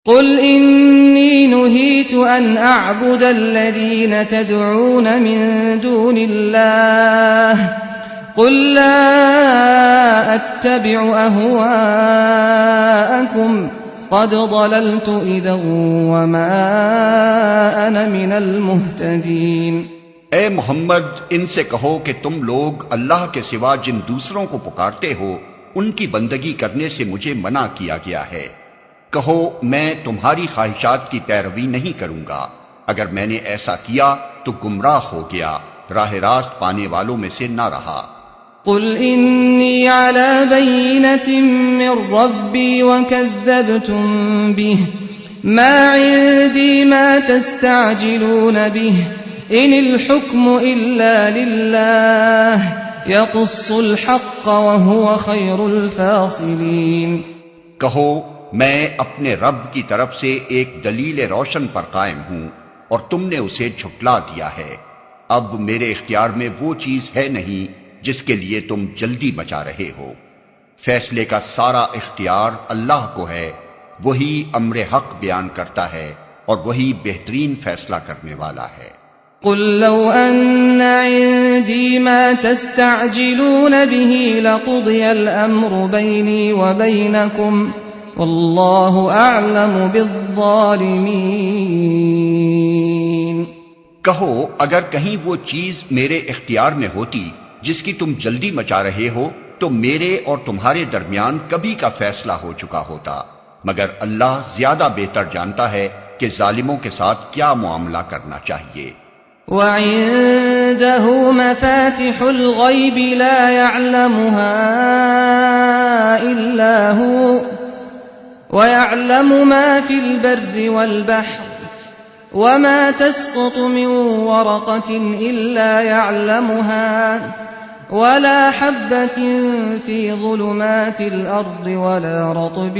قل إني نهيت أن أعبد الذين تدعون من دون الله قل لا أتبع أهواءكم قد ضللت إذا وما أنا من المهتدين۔ اے محمد، ان سے کہو کہ تم لوگ اللہ کے سوا جن دوسروں کو پکارتے ہو ان کی بندگی کرنے سے مجھے منع کیا گیا ہے۔ کہو میں تمہاری خواہشات کی پیروی نہیں کروں گا، اگر میں نے ایسا کیا تو گمراہ ہو گیا، راہ راست پانے والوں میں سے نہ رہا۔ قل إني على بينة من ربي وكذبتم به ما عندي ما تستعجلون به إن الحكم إلا لله يقص الحق وهو خير الفاصلين۔ کہو میں اپنے رب کی طرف سے ایک دلیل روشن پر قائم ہوں اور تم نے اسے جھٹلا دیا ہے، اب میرے اختیار میں وہ چیز ہے نہیں جس کے لیے تم جلدی مچا رہے ہو۔ فیصلے کا سارا اختیار اللہ کو ہے، وہی امر حق بیان کرتا ہے اور وہی بہترین فیصلہ کرنے والا ہے۔ قل لو أن عندي ما تستعجلون به لقضي الأمر بيني وبينكم والله أعلم بالظالمين۔ کہو اگر کہیں وہ چیز میرے اختیار میں ہوتی جس کی تم جلدی مچا رہے ہو تو میرے اور تمہارے درمیان کبھی کا فیصلہ ہو چکا ہوتا، مگر اللہ زیادہ بہتر جانتا ہے کہ ظالموں کے ساتھ کیا معاملہ کرنا چاہیے۔ وعنده مفاتح الغيب لا يعلمها إلا هو ويعلم ما في البر والبحر وما تسقط من ورقة إلا يعلمها ولا حبة في ظلمات الأرض ولا رطب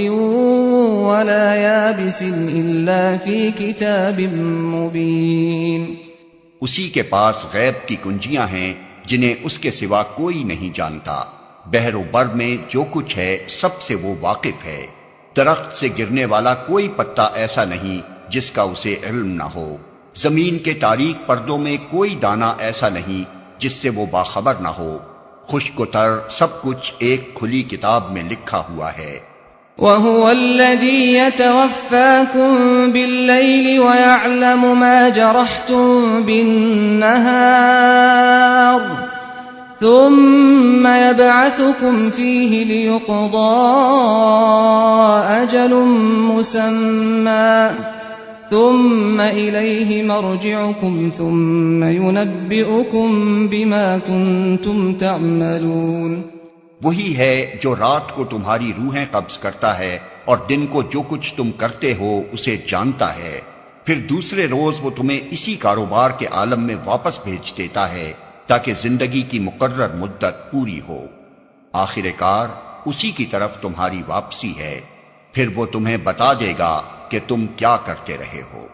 ولا يابس إلا في كتاب مبين۔ اسی کے پاس غیب کی کنجیاں ہیں جنہیں اس کے سوا کوئی نہیں جانتا، بحر و بر میں جو کچھ ہے سب سے وہ واقف ہے، درخت سے گرنے والا کوئی پتا ایسا نہیں جس کا اسے علم نہ ہو، زمین کے تاریک پردوں میں کوئی دانہ ایسا نہیں جس سے وہ باخبر نہ ہو، خشک و تر سب کچھ ایک کھلی کتاب میں لکھا ہوا ہے۔ وَهُوَ الَّذِي يَتَوَفَّاكُم بِاللَّيْلِ وَيَعْلَمُ مَا جَرَحْتُم بِالنَّهَارِ ثُمَّ يَبْعَثُكُمْ فِيهِ لِيُقْضَىٰ أَجَلٌ مُّسَمًّى ثُمَّ إِلَيْهِ مَرْجِعُكُمْ ثُمَّ يُنَبِّئُكُم بِمَا كُنتُمْ تَعْمَلُونَ۔ وہی ہے جو رات کو تمہاری روحیں قبض کرتا ہے اور دن کو جو کچھ تم کرتے ہو اسے جانتا ہے، پھر دوسرے روز وہ تمہیں اسی کاروبار کے عالم میں واپس بھیج دیتا ہے تاکہ زندگی کی مقرر مدت پوری ہو۔ آخر کار اسی کی طرف تمہاری واپسی ہے، پھر وہ تمہیں بتا دے گا کہ تم کیا کرتے رہے ہو۔